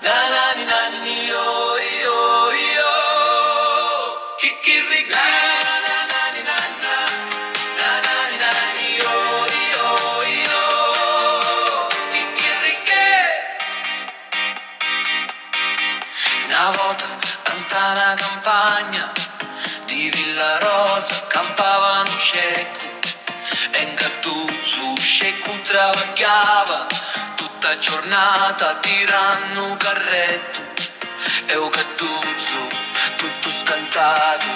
Na na ni na ni yo yo yo. Kikiriki. Na na na ni na na. Na na ni na ni yo yo yo. Kikiriki. Una volta lontana campagna di Villa Rosa campavano sceicco e in Gattuso sceicco travagliava tutta giornata tirando un carretto e un Gattuso tutto scantato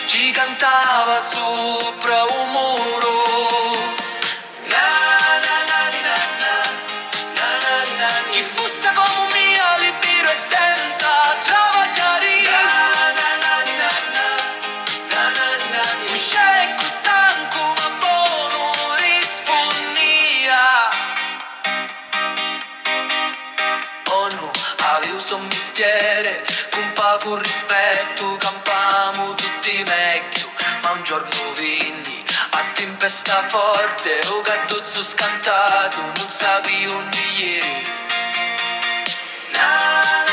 ci cantava sopra un muro. Na na na ni na na, na na ni na ni. Chi fosse come mia libero e senza travagliare. Na na na ni na na, na na ni na ni. Un sceicco stanco ma buono rispondia. Oh no, avevo son mestiere, con poco rispetto campamo tutti meglio. Ma un giorno venni a tempesta forte, o Gattuso scantato, non sapevo né ieri. Na